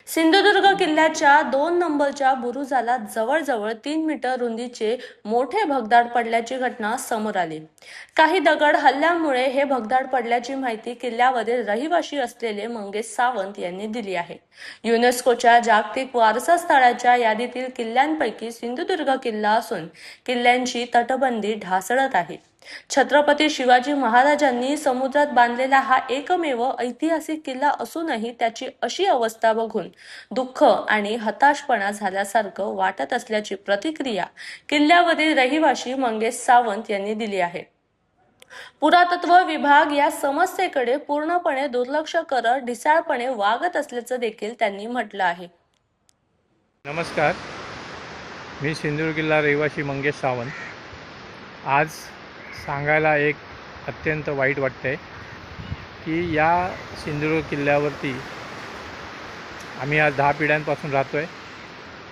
सिंधुदुर्ग किल्ल्याच्या 2 नंबरच्या बुरुजाला जवळजवळ 3 मीटर रुंदीचे मोठे भगदाड पडल्याची घटना समोर आली। काही दगड हल्ल्यामुळे हे भगदाड पडल्याची माहिती किल्ल्यावरील रहिवासी असलेले मंगेश सावंत यांनी दिली आहे। युनेस्कोच्या जागतिक वारसा स्थळाच्या यादीतील किल्ल्यांपैकी सिंधुदुर्ग किल्ला असून किल्ल्यांची तटबंदी ढासळत आहे। छत्रपती शिवाजी महाराजांनी समुद्रात बांधलेला हा एकमेव ऐतिहासिक किल्ला असूनही त्याची अशी अवस्था बघून दुःख आणि हताशपणा झाल्यासारखं वाटत असल्याची प्रतिक्रिया किल्ल्यावरील रहिवासी मंगेश सावंत यांनी दिली आहे। पुरातत्व विभाग या समस्येकडे पूर्णपणे दुर्लक्ष करत ढिसाळपणे वागत असल्याचं देखील त्यांनी म्हटलं आहे। नमस्कार, मी सिंधुदुर्ग किल्ला रहिवासी मंगेश सावंत। आज सांगायला एक अत्यंत वाईट वाटतंय की या सिंधुदुर्ग किल्ल्यावरती आम्ही आज 10 पिढ्यांपासून राहतो आहे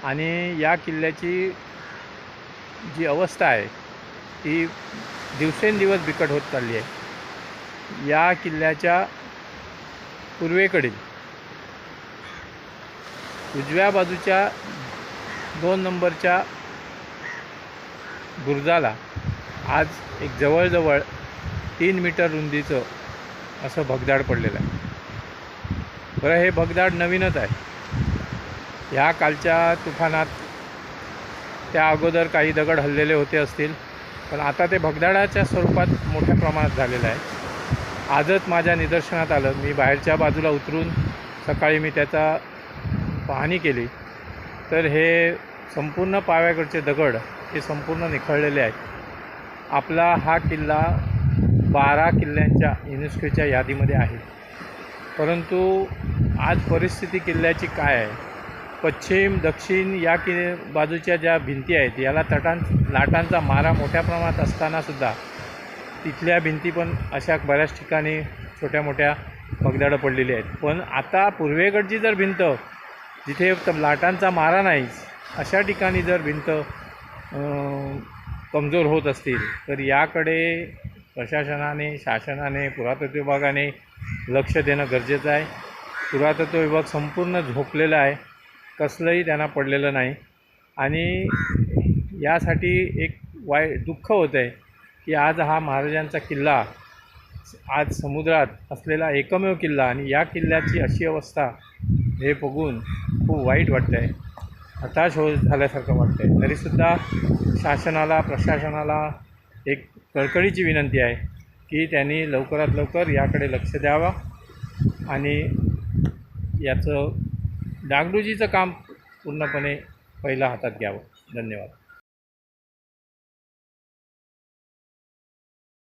आणि या किल्ल्याची जी अवस्था आहे ती दिवसेंदिवस बिकट होत चालली आहे। या किल्ल्याच्या पूर्वेकडील उजव्या बाजूच्या 2 नंबरच्या बुरुजाला आज एक जवळजवळ 3 मीटर रुंदीचं असं भगदाड पडलेलं आहे। बरं, हे भगदाड नवीनच आहे। ह्या कालच्या तुफानात त्या अगोदर काही दगड हललेले होते असतील, पण आता ते भगदाडाच्या स्वरूपात मोठ्या प्रमाणात झालेलं आहे। आजच माझ्या निदर्शनात आलं, मी बाहेरच्या बाजूला उतरून सकाळी मी त्याचा पाहणी केली, तर हे संपूर्ण पाव्याकडचे दगड हे संपूर्ण निखळलेले आहेत। आपला हा किल्ला 12 किल्ल्यांच्या युनेस्कोच्या यादीमध्ये आहे, परंतु आज परिस्थिती किल्ल्याची काय आहे? पश्चिम दक्षिण या बाजूच्या ज्या भिंती आहेत याला लाटांचा मारा मोठ्या प्रमाणात असतानासुद्धा तिथल्या भिंती पण अशा बऱ्याच ठिकाणी छोट्या मोठ्या भगदाडं पडलेली आहेत। पण आता पूर्वेकडची जर भिंत जिथे लाटांचा मारा नाहीच अशा ठिकाणी जर भिंत कमजोर होत असतील तर याकडे प्रशासनाने, शासनाने, पुरातत्व विभागाने लक्ष देणं गरजेचं आहे। पुरातत्व विभाग संपूर्ण झोपलेला आहे, कसलंही त्यांना पडलेलं नाही आणि यासाठी एक दुःख होतं आहे की आज हा महाराजांचा किल्ला, आज समुद्रात असलेला एकमेव किल्ला आणि या किल्ल्याची अशी अवस्था हे बघून खूप वाईट वाटतं आहे, हताश झाल्यासारखं वाटतं आहे। तरीसुद्धा शासनाला, प्रशासनाला एक कळकळीची विनंती आहे की त्यांनी लवकरात लवकर याकडे लक्ष द्यावं आणि याचं डागडुजीचं काम पूर्णपणे पहिलं हातात घ्यावं। धन्यवाद।